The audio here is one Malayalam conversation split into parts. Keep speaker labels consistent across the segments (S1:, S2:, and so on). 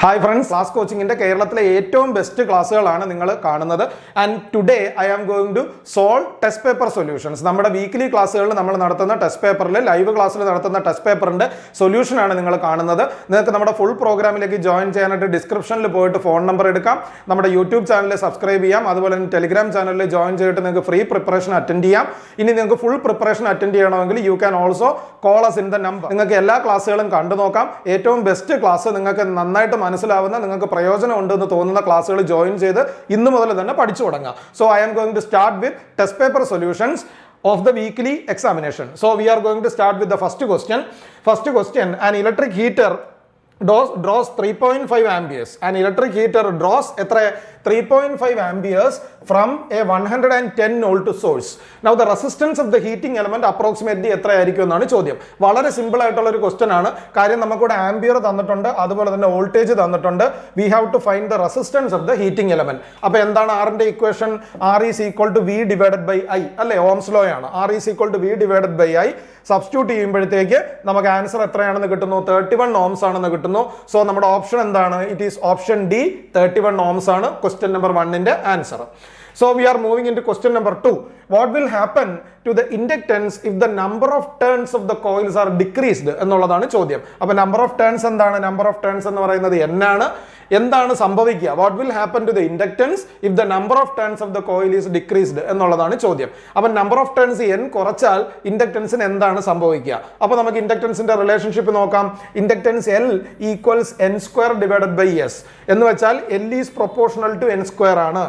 S1: Hi friends, class coaching in the Kerala ഏറ്റവും ബെസ്റ്റ് ക്ലാസ്സുകളാണ് നിങ്ങൾ കാണുന്നത്. And today I am going to solve test paper solutions. നമ്മുടെ വീക്ക്ലി ക്ലാസ്സുകളിൽ നമ്മൾ നടത്തുന്ന ടെസ്റ്റ് പേപ്പറിൽ ലൈവ് ക്ലാസ്സിൽ നടത്തുന്ന ടെസ്റ്റ് പേപ്പറിന്റെ സൊല്യൂഷൻ ആണ് നിങ്ങൾ കാണുന്നത്. നിങ്ങൾക്ക് നമ്മുടെ ഫുൾ പ്രോഗ്രാമിലേക്ക് ജോയിൻ ചെയ്യാനായിട്ട് ഡിസ്ക്രിപ്ഷനിൽ പോയിട്ട് ഫോൺ നമ്പർ എടുക്കാം. നമ്മുടെ യൂട്യൂബ് ചാനൽ സബ്സ്ക്രൈബ് ചെയ്യാം. അതുപോലെ തന്നെ ടെലിഗ്രാം ചാനലിൽ ജോയിൻ ചെയ്തിട്ട് നിങ്ങൾക്ക് ഫ്രീ പ്രിപ്പറേഷൻ അറ്റൻഡ് ചെയ്യാം. ഇനി നിങ്ങൾക്ക് ഫുൾ പ്രിപ്പറേഷൻ അറ്റൻഡ് ചെയ്യണമെങ്കിൽ you can also call us in the number. നിങ്ങൾക്ക് എല്ലാ ക്ലാസ്സുകളും കണ്ടു നോക്കാം. ഏറ്റവും ബെസ്റ്റ് ക്ലാസ് നിങ്ങൾക്ക് നന്നായിട്ട് മനസ്സിലാവുന്ന നിങ്ങൾക്ക് പ്രയോജനം ഉണ്ടെന്ന് തോന്നുന്ന ക്ലാസ്സുകൾ ജോയിൻ ചെയ്ത് ഇന്ന് മുതൽ തന്നെ പഠിച്ചു തുടങ്ങാം. So I am going to start with test paper solutions of the weekly examination. So we are going to start with the first question. First question, an electric heater draws 3.5 amperes. An electric heater draws 3.5 amperes from a 110 volt source. Now the resistance of the heating element approximately എത്രയായിരിക്കും എന്നാണ് ചോദ്യം. വളരെ സിമ്പിൾ ആയിട്ടുള്ള ഒരു ക്വസ്റ്റ്യൻ ആണ്. കാര്യം നമുക്കിവിടെ ആംപിയർ തന്നിട്ടുണ്ട്, അതുപോലെ തന്നെ വോൾട്ടേജ് തന്നിട്ടുണ്ട്. We have to find the resistance of the heating element. അപ്പോൾ എന്താണ് ആറിന്റെ equation? R is equal to V divided by I അല്ലേ? ഓംസ് ലോ ആണ്. R is equal to V divided by I. Substitute ചെയ്യുമ്പോഴത്തേക്ക് നമുക്ക് ആൻസർ എത്രയാണെന്ന് കിട്ടുന്നു? 31 ohms ആണെന്ന് കിട്ടുന്നു. സോ നമ്മുടെ ഓപ്ഷൻ എന്താണ്? It is option D, 31 ohms ആണ് ക്വസ്റ്റ്യൻ നമ്പർ 1ന്റെ answer. So we are moving into question number 2. What will happen to the inductance if the number of turns of the coils are decreased എന്നുള്ളതാണ് ചോദ്യം. അപ്പോൾ നമ്പർ ഓഫ് ടേൺസ് എന്താണ്? നമ്പർ ഓഫ് ടേൺസ് എന്ന് പറയുന്നത് n ആണ്. എന്താണ് സംഭവിക്കുക? What will happen to the inductance if the number of turns of the coil is decreased എന്നുള്ളതാണ് ചോദ്യം. അപ്പോൾ നമ്പർ ഓഫ് ടേൺസ് n കുറച്ചാൽ ഇൻഡക്റ്റൻസിന് എന്താണ് സംഭവിക്കുക? അപ്പോൾ നമുക്ക് ഇൻഡക്റ്റൻസിന്റെ റിലേഷൻഷിപ്പ് നോക്കാം. Inductance L equals n square divided by s എന്ന് വെച്ചാൽ L is proportional to n square ആണ്.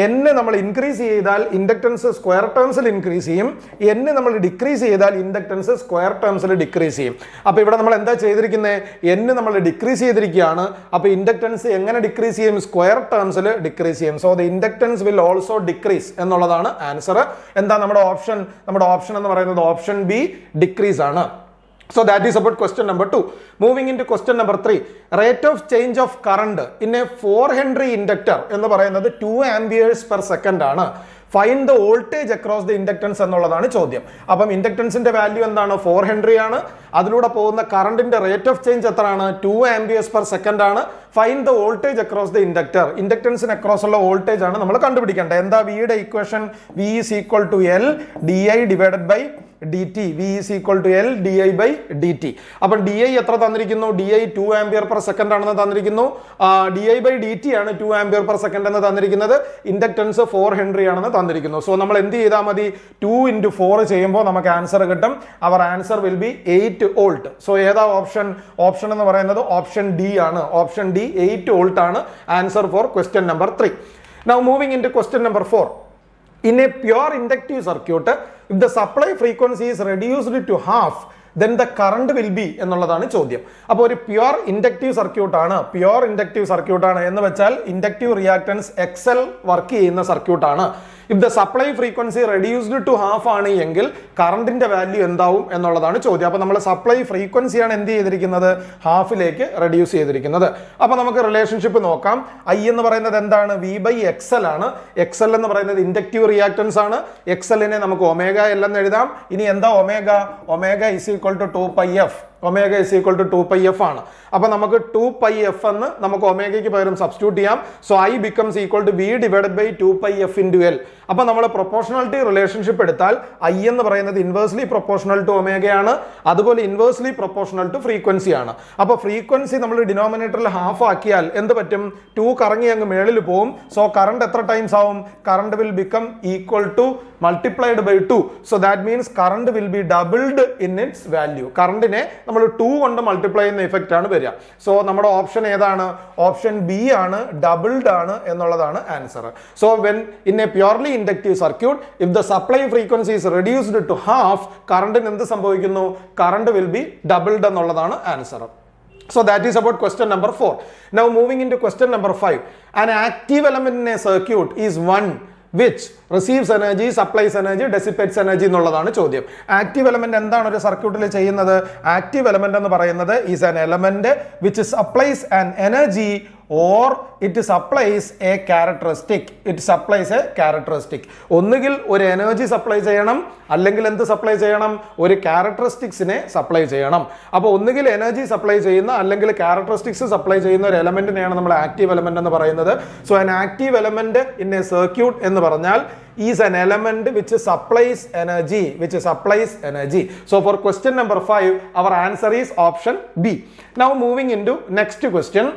S1: n നമ്മൾ ഇൻക്രീസ് ചെയ്താൽ ഇൻഡക്റ്റൻസ് സ്ക്വയർ ടേംസിൽ ഇൻക്രീസ് ചെയ്യും. n നമ്മൾ ഡിക്രീസ് ചെയ്താൽ ഇൻഡക്റ്റൻസ് സ്ക്വയർ ടേംസിൽ ഡിക്രീസ് ചെയ്യും. അപ്പോൾ ഇവിടെ നമ്മൾ എന്താ ചെയ്തിരിക്കുന്നത്? n നമ്മൾ ഡിക്രീസ് ചെയ്തിരിക്കുകയാണ്. അപ്പോൾ ഇൻഡക്റ്റൻസ് എങ്ങനെ ഡിക്രീസ് ചെയ്യും? സ്ക്വയർ ടേംസിൽ ഡിക്രീസ് ചെയ്യും. So the inductance will also decrease എന്നുള്ളതാണ് ആൻസർ. എന്താ നമ്മുടെ ഓപ്ഷൻ? നമ്മുടെ ഓപ്ഷൻ എന്ന് പറയുന്നത് ഓപ്ഷൻ ബി, ഡിക്രീസ് ആണ്. So that is about question number 2. Moving into question number 3. Rate of change of current in a 4 Henry inductor എന്ന് പറയുന്നത് 2 amperes per second ആണ്. Find the voltage across the inductance എന്നുള്ളതാണ് ചോദ്യം. അപ്പം ഇൻഡക്റ്റൻസിന്റെ വാല്യൂ എന്താണ്? 4 ഹെൻറി ആണ്. അതിലൂടെ പോകുന്ന കറണ്ടിന്റെ റേറ്റ് ഓഫ് ചേഞ്ച് എത്രയാണ്? 2 amperes per second ആണ്. Find the voltage across the inductor. ഇൻഡക്റ്റൻസിന് അക്രോസ് ഉള്ള വോൾട്ടേജ് ആണ് നമ്മൾ കണ്ടുപിടിക്കേണ്ടത്. എന്താ വിയുടെ equation? V is equal to L D I divided by dt. V is equal to L di by dt. അപ്പം di എത്ര തന്നിരിക്കുന്നു? di 2 ആംപിയർ പെർ സെക്കൻഡ് ആണെന്ന് തന്നിരിക്കുന്നു. di by dt ആണ് 2 ആംപിയർ പെർ സെക്കൻഡ് എന്ന് തന്നിരിക്കുന്നത്. ഇൻഡക്റ്റൻസ് 4 ഹെൻറി ആണെന്ന് തന്നിരിക്കുന്നു. സോ നമ്മൾ എന്ത് ചെയ്താൽ മതി? 2 into 4 ചെയ്യുമ്പോൾ നമുക്ക് ആൻസർ കിട്ടും. Our answer will be 8 volt. So ഏതാ ഓപ്ഷൻ? ഓപ്ഷൻ എന്ന് പറയുന്നത് ഓപ്ഷൻ ഡി ആണ്. ഓപ്ഷൻ ഡി 8 വോൾട്ട് ആണ് answer for question number 3. Now moving into question number 4. In a pure inductive circuit, if the supply frequency is reduced to half, then the current will be എന്നുള്ളതാണ് ചോദ്യം. അപ്പോൾ ഒരു പ്യുവർ ഇൻഡക്റ്റീവ് സർക്യൂട്ട് ആണ്. പ്യുവർ ഇൻഡക്റ്റീവ് സർക്യൂട്ട് ആണ് എന്ന് വെച്ചാൽ ഇൻഡക്റ്റീവ് റിയാക്ടൻസ് എക്സൽ വർക്ക് ചെയ്യുന്ന സർക്യൂട്ട് ആണ്. If the supply frequency reduced to half ആണ് എങ്കിൽ കറണ്ടിന്റെ വാല്യൂ എന്താവും എന്നുള്ളതാണ് ചോദ്യം. അപ്പോൾ നമ്മൾ സപ്ലൈ ഫ്രീക്വൻസിയാണ് എന്ത് ചെയ്തിരിക്കുന്നത്? ഹാഫിലേക്ക് റെഡ്യൂസ് ചെയ്തിരിക്കുന്നത്. അപ്പോൾ നമുക്ക് റിലേഷൻഷിപ്പ് നോക്കാം. ഐ എന്ന് പറയുന്നത് എന്താണ്? വി ബൈ എക്സൽ ആണ്. എക്സൽ എന്ന് പറയുന്നത് ഇൻഡക്റ്റീവ് റിയാക്ടൻസ് ആണ്. എക്സലിനെ നമുക്ക് ഒമേഗ എൽ എന്ന് എഴുതാം. ഇനി എന്താ omega? Omega is equal to 2 pi f. Omega is equal to 2 pi f ആണ്. അപ്പോൾ നമുക്ക് 2 pi f എന്ന് നമുക്ക് ഒമേഗയ്ക്ക് പകരം സബ്സ്റ്റിറ്റ്യൂട്ട് ചെയ്യാം. So I becomes equal to V divided by 2 pi f into L. അപ്പോൾ നമ്മൾ പ്രൊപ്പോർഷണാലിറ്റി റിലേഷൻഷിപ്പ് എടുത്താൽ ഐ എന്ന് പറയുന്നത് ഇൻവേഴ്സ്ലി പ്രൊപ്പോർഷണൽ ടു ഒമേഗയാണ്. അതുപോലെ ഇൻവേഴ്സ്ലി പ്രൊപ്പോർഷണൽ ടു ഫ്രീക്വൻസി ആണ്. അപ്പോൾ ഫ്രീക്വൻസി നമ്മൾ ഡിനോമിനേറ്ററിൽ ഹാഫ് ആക്കിയാൽ എന്ത് പറ്റും? 2 കറങ്ങി അങ്ങ് മേളിൽ പോവും. സോ കറണ്ട് എത്ര ടൈംസ് ആവും? Current will become equal to multiplied by 2. So that means current will be doubled in its value. കറണ്ടിനെ നമ്മൾ 2 കൊണ്ട് മൾട്ടിപ്ലൈ ചെയ്യുന്ന ഇഫക്റ്റ് ആണ് വരിക. സോ നമ്മുടെ ഓപ്ഷൻ ഏതാണ്? ഓപ്ഷൻ ബി ആണ്, ഡബിൾഡ് ആണ് എന്നുള്ളതാണ് answer. So when in a purely inductive circuit if the supply frequency is reduced to half, കറണ്ടിന് എന്ത് സംഭവിക്കുന്നു? കറണ്ട് വിൽ ബി ഡബിൾഡ് എന്നുള്ളതാണ് answer. So that is about question number 4. Now moving into question number 5. An active element in a circuit is one which receives energy, supplies energy, dissipates energy എന്നുള്ളതാണ് ചോദ്യം. ആക്റ്റീവ് എലമെന്റ് എന്താണ് ഒരു സർക്യൂട്ടിൽ ചെയ്യുന്നത്? ആക്റ്റീവ് എലമെന്റ് എന്ന് പറയുന്നത് is an element which supplies an energy or it supplies a characteristic. It supplies a characteristic. ഒന്നുകിൽ ഒരു എനർജി സപ്ലൈ ചെയ്യണം, അല്ലെങ്കിൽ എന്ത് സപ്ലൈ ചെയ്യണം, ഒരു ക്യാരക്ടറിസ്റ്റിക്സിനെ സപ്ലൈ ചെയ്യണം. അപ്പോൾ ഒന്നുകിൽ എനർജി സപ്ലൈ ചെയ്യുന്ന അല്ലെങ്കിൽ ക്യാരക്ടറിസ്റ്റിക്സ് സപ്ലൈ ചെയ്യുന്ന ഒരു എലമെന്റിനെയാണ് നമ്മൾ ആക്റ്റീവ് എലമെന്റ് എന്ന് പറയുന്നത്. So an active element in a circuit എന്ന് പറഞ്ഞാൽ is an element which supplies energy, So for question number 5, our answer is option B. Now moving into next question.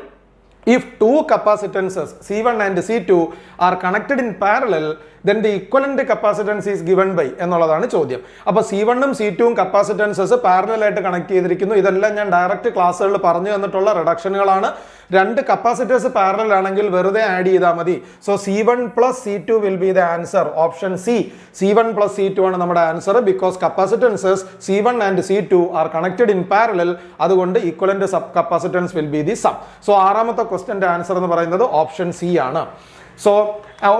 S1: If two capacitances C1 and C2 are connected in parallel, then the equivalent capacitance is given by എന്നുള്ളതാണ് ചോദ്യം. അപ്പോൾ C1 ഉം C2 ഉം കപ്പാസിറ്റൻസസ് പാരലൽ ആയിട്ട് കണക്ട് ചെയ്തിരിക്കുന്നു. ഇതെല്ലാം ഞാൻ ഡയറക്റ്റ് ക്ലാസ്സുകളിൽ പറഞ്ഞു തന്നിട്ടുള്ള റിഡക്ഷനുകളാണ്. രണ്ട് കപ്പാസിറ്റേഴ്സ് പാരലൽ ആണെങ്കിൽ വെറുതെ ആഡ് ചെയ്താൽ മതി. So C1 plus C2 will be the answer. Option C, C1 plus C2 ആണ് നമ്മുടെ answer. Because capacitances C1 and C2 are connected in parallel. അതുകൊണ്ട് equivalent sub capacitance will be the sum. So ആറാമത്തെ ക്വസ്റ്റ്യന്റെ ആൻസർ എന്ന് പറയുന്നത് ഓപ്ഷൻ സി ആണ്. So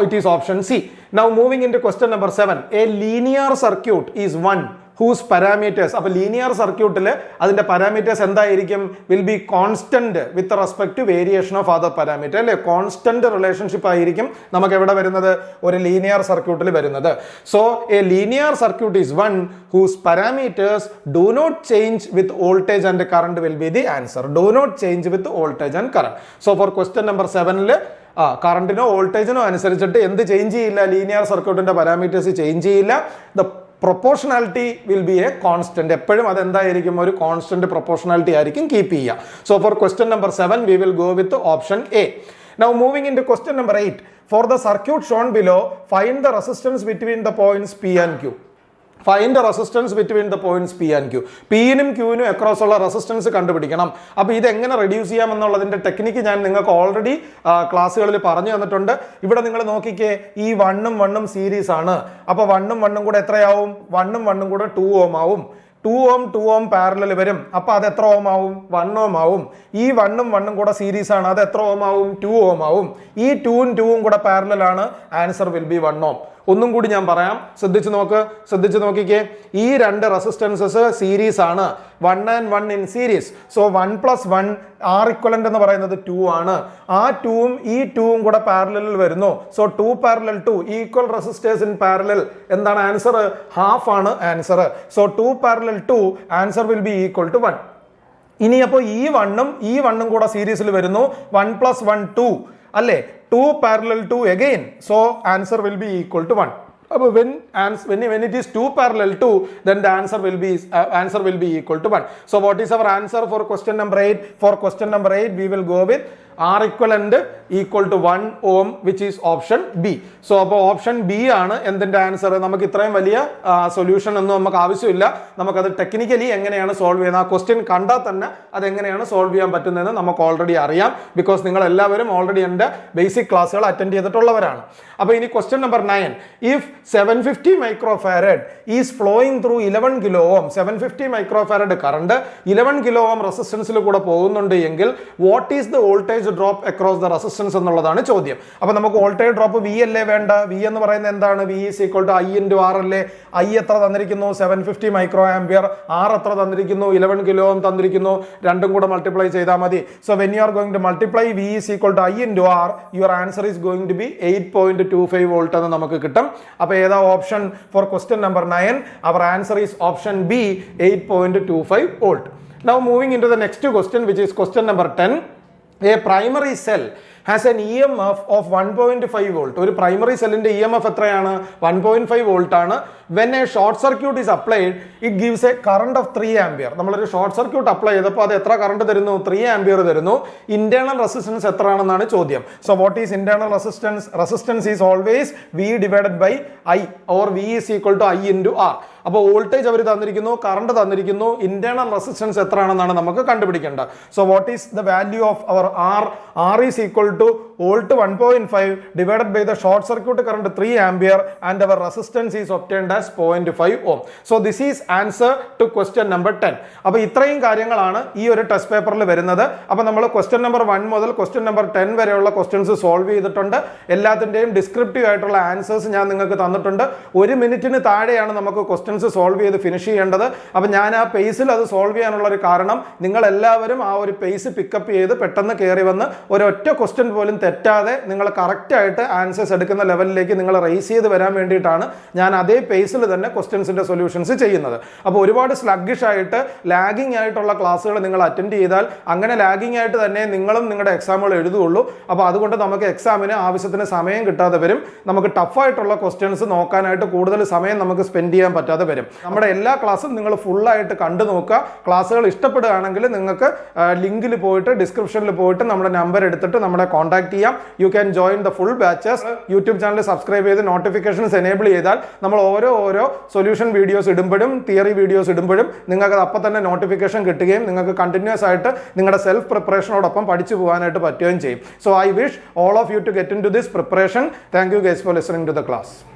S1: it is option C. Now moving into question number 7. A linear circuit is one whose parameters, അപ്പോൾ ലീനിയർ സർക്യൂട്ടിൽ അതിന്റെ പാരാമീറ്റേഴ്സ് എന്തായിരിക്കും, will be constant with respect to variation of other parameter, അല്ലെ? കോൺസ്റ്റന്റ് റിലേഷൻഷിപ്പ് ആയിരിക്കും നമുക്ക് എവിടെ വരുന്നത്, ഒരു ലീനിയർ സർക്യൂട്ടിൽ വരുന്നത്. So a linear circuit is one whose parameters do not change with voltage and current will be the answer. Do not change with voltage and current. So for question number 7 കറണ്ടിനോ വോൾട്ടേജിനോ അനുസരിച്ചിട്ട് എന്ത് ചേഞ്ച് ചെയ്യില്ല, ലീനിയർ സർക്യൂട്ടിന്റെ പാരാമീറ്റേഴ്സ് ചേഞ്ച് ചെയ്യില്ല. The proportionality will be a constant. എപ്പോഴും അത് എന്തായിരിക്കും, ഒരു കോൺസ്റ്റന്റ് പ്രൊപ്പോർഷണാലിറ്റി ആയിരിക്കും കീപ്പ് ചെയ്യുക. So for question number 7 we will go with option A. Now moving into question number 8. For the circuit shown below, find the resistance between the points P and Q. Find the resistance between the points P and Q. P-നും Q-നും അക്രോസ് ഉള്ള റെസിസ്റ്റൻസ് കണ്ടുപിടിക്കണം. അപ്പോൾ ഇത് എങ്ങനെ റെഡ്യൂസ് ചെയ്യാം എന്നുള്ളതിന്റെ ടെക്നിക്ക് ഞാൻ നിങ്ങൾക്ക് ഓൾറെഡി ക്ലാസ്സുകളിൽ പറഞ്ഞു തന്നിട്ടുണ്ട്. ഇവിടെ നിങ്ങൾ നോക്കിക്കേ, ഈ 1ഉം 1ഉം സീരീസ് ആണ്. അപ്പോൾ 1ഉം 1ഉം കൂടെ എത്രയാവും, 1ഉം 1ഉം കൂടെ 2 ഓം ആവും. 2 ഓം പാരലൽ വരും. അപ്പോൾ അത് എത്ര ഓം ആവും, 1 ഓം ആവും. ഈ 1ഉം 1ഉം കൂടെ സീരീസ് ആണ്, അത് എത്ര ഓം ആവും, 2 ഓം ആവും. ഈ 2ഉം 2ഉം കൂടെ പാരലൽ ആണ്, ആൻസർ വിൽ ബി 1 ഓം. ഒന്നും കൂടി ഞാൻ പറയാം, ശ്രദ്ധിച്ചു നോക്കിക്കേ. ഈ രണ്ട് റെസിസ്റ്റൻസസ് സീരീസ് ആണ്, 1 and 1 in series. So 1 + 1 R equivalent എന്ന് പറയുന്നത് 2 ആണ്. ആ 2ഉം ഈ 2ഉം കൂടെ പാരലലിൽ വരുന്നു. So 2 parallel 2 equal resistors in parallel. എന്താണ് ആൻസർ, ഹാഫ് ആണ് answer. So 2 parallel 2 answer will be equal to 1. ഇനി അപ്പോൾ ഈ 1ഉം കൂടെ സീരീസിൽ വരുന്നു. 1 + 1 2 അല്ലേ, 2 parallel 2 again. So answer will be equal to 1. When it is 2 parallel 2, then the answer will be equal to 1. So what is our answer for question number 8? For question number 8 we will go with R equivalent equal to 1 ohm, which is option B. So അപ്പോൾ ഓപ്ഷൻ ബി ആണ് എന്തിന്റെ ആൻസർ. നമുക്ക് ഇത്രയും വലിയ സൊല്യൂഷൻ ഒന്നും നമുക്ക് ആവശ്യമില്ല. നമുക്കത് ടെക്നിക്കലി എങ്ങനെയാണ് സോൾവ് ചെയ്യുന്നത്, ആ ക്വസ്റ്റ്യൻ കണ്ടാൽ തന്നെ അതെങ്ങനെയാണ് സോൾവ് ചെയ്യാൻ പറ്റുന്നതെന്ന് നമുക്ക് ഓൾറെഡി അറിയാം. ബിക്കോസ് നിങ്ങൾ എല്ലാവരും ഓൾറെഡി എൻ്റെ ബേസിക് ക്ലാസ്സുകൾ അറ്റൻഡ് ചെയ്തിട്ടുള്ളവരാണ്. അപ്പോൾ ഇനി question number 9. If 750 microfarad is flowing through 11 kilo ohm, 750 microfarad current 11 kilo ohm റെസിസ്റ്റൻസിൽ കൂടെ പോകുന്നുണ്ട് എങ്കിൽ what is the voltage drop across the resistance എന്നുള്ളതാണ് ചോദ്യം. അപ്പോൾ നമുക്ക് വോൾട്ടേജ് ഡ്രോപ്പ് വി അല്ലേ വേണ്ട. വി എന്ന് പറയുന്നത് എന്താണ്, V is equal to I × R അല്ലേ. I എത്ര തന്നിരിക്കുന്നു, 750 മൈക്രോ ആംപിയർ. R എത്ര തന്നിരിക്കുന്നു, 11 കിലോ ഓം തന്നിരിക്കുന്നു. രണ്ടും കൂടെ മൾട്ടിപ്ലൈ ചെയ്താൽ മതി. So when you are going to multiply V is equal to I × R, your answer is going to be 8.25 volt എന്ന് നമുക്ക് കിട്ടും. അപ്പോൾ ഏതാ option for question number 9? Our answer is option B, 8.25 volt. Now moving into the next question, which is question number 10. A primary cell has an EMF of 1.5 volt. ഒരു പ്രൈമറി സെല്ലിന്റെ EMF എത്രയാണ്, 1.5 വോൾട്ട് ആണ്. When a short circuit is applied, it gives a current of 3 ampere. നമ്മളൊരു ഷോർട്ട് സർക്യൂട്ട് അപ്ലൈ ചെയ്തപ്പോൾ അത് എത്ര കറണ്ട് തരുന്നു, 3 ആംപിയർ തരുന്നു. ഇന്റേണൽ റെസിസ്റ്റൻസ് എത്രയാണെന്നാണ് ചോദ്യം. So what is internal resistance? Resistance is always V divided by I, or V is equal to I × R. അപ്പോൾ വോൾട്ടേജ് അവർ തന്നിരിക്കുന്നു, കറണ്ട് തന്നിരിക്കുന്നു, ഇന്റേണൽ റെസിസ്റ്റൻസ് എത്രയാണെന്നാണ് നമുക്ക് കണ്ടുപിടിക്കേണ്ടത്. So what is the value of our R? R is equal to volt 1.5 divided by the short circuit current 3 ampere and our resistance is obtained as 0.5 ohm. So this is answer to question number 10. അപ്പോൾ ഇത്രയും കാര്യങ്ങളാണ് ഈ ഒരു ടെസ്റ്റ് പേപ്പറിൽ വരുന്നത്. അപ്പോൾ നമ്മൾ ക്വസ്റ്റ്യൻ നമ്പർ 1 മുതൽ ക്വസ്റ്റ്യൻ നമ്പർ 10 വരെയുള്ള ക്വസ്റ്റ്യൻസ് സോൾവ് ചെയ്തിട്ടുണ്ട്. എല്ലാത്തിൻ്റെയും ഡിസ്ക്രിപ്റ്റീവ് ആയിട്ടുള്ള ആൻസേഴ്സ് ഞാൻ നിങ്ങൾക്ക് തന്നിട്ടുണ്ട്. 1 മിനിറ്റിന് താഴെയാണ് നമുക്ക് ക്വസ്റ്റ്യൻസ് സോൾവ് ചെയ്ത് ഫിനിഷ് ചെയ്യേണ്ടത്. അപ്പോൾ ഞാൻ ആ പേസിൽ അത് സോൾവ് ചെയ്യാനുള്ള ഒരു കാരണം നിങ്ങൾ എല്ലാവരും ആ ഒരു പേസ് പിക്കപ്പ് ചെയ്ത് പെട്ടെന്ന് കയറി വന്ന് ഒരൊറ്റ ക്വസ്റ്റ്യൻ പോലും തെറ്റാതെ നിങ്ങൾ കറക്റ്റായിട്ട് ആൻസേഴ്സ് എടുക്കുന്ന ലെവലിലേക്ക് നിങ്ങൾ റേസ് ചെയ്ത് വരാൻ വേണ്ടിയിട്ടാണ് ഞാൻ അതേ പേസിൽ തന്നെ ക്വസ്റ്റ്യൻസിൻ്റെ സൊല്യൂഷൻസ് ചെയ്യുന്നത്. അപ്പോൾ ഒരുപാട് സ്ലഗ്ഗിഷ് ആയിട്ട് ലാഗിങ് ആയിട്ടുള്ള ക്ലാസ്സുകൾ നിങ്ങൾ അറ്റൻഡ് ചെയ്താൽ അങ്ങനെ ലാഗിങ് ആയിട്ട് തന്നെ നിങ്ങളും നിങ്ങളുടെ എക്സാമുകൾ എഴുതുകയുള്ളൂ. അപ്പോൾ അതുകൊണ്ട് നമുക്ക് എക്സാമിന് ആവശ്യത്തിന് സമയം കിട്ടാതെ വരും. നമുക്ക് ടഫായിട്ടുള്ള ക്വസ്റ്റ്യൻസ് നോക്കാനായിട്ട് കൂടുതൽ സമയം നമുക്ക് സ്പെൻഡ് ചെയ്യാൻ പറ്റാതെ വരും. നമ്മുടെ എല്ലാ ക്ലാസ്സും നിങ്ങൾ ഫുള്ളായിട്ട് കണ്ടു നോക്കുക. ക്ലാസ്സുകൾ ഇഷ്ടപ്പെടുകയാണെങ്കിൽ നിങ്ങൾക്ക് ലിങ്കിൽ പോയിട്ട് ഡിസ്ക്രിപ്ഷനിൽ പോയിട്ട് നമ്മുടെ നമ്പർ എടുത്തിട്ട് നമ്മളെ കോൺടാക്ട് ചെയ്യാം. You can join the full batches. YouTube channel subscribe ചെയ്ത് നോട്ടിഫിക്കേഷൻസ് എനേബിൾ ചെയ്താൽ നമ്മൾ ഓരോ സൊല്യൂഷൻ വീഡിയോസ് ഇടുമ്പോഴും തിയറി വീഡിയോസ് ഇടുമ്പോഴും നിങ്ങൾക്ക് അപ്പം തന്നെ നോട്ടിഫിക്കേഷൻ കിട്ടുകയും നിങ്ങൾക്ക് കണ്ടിന്യൂസ് ആയിട്ട് നിങ്ങളുടെ സെൽഫ് പ്രിപ്പറേഷനോടൊപ്പം പഠിച്ചു പോകാനായിട്ട് പറ്റുകയും ചെയ്യും. So I wish all of you to get into this preparation. Thank you guys for listening to the class.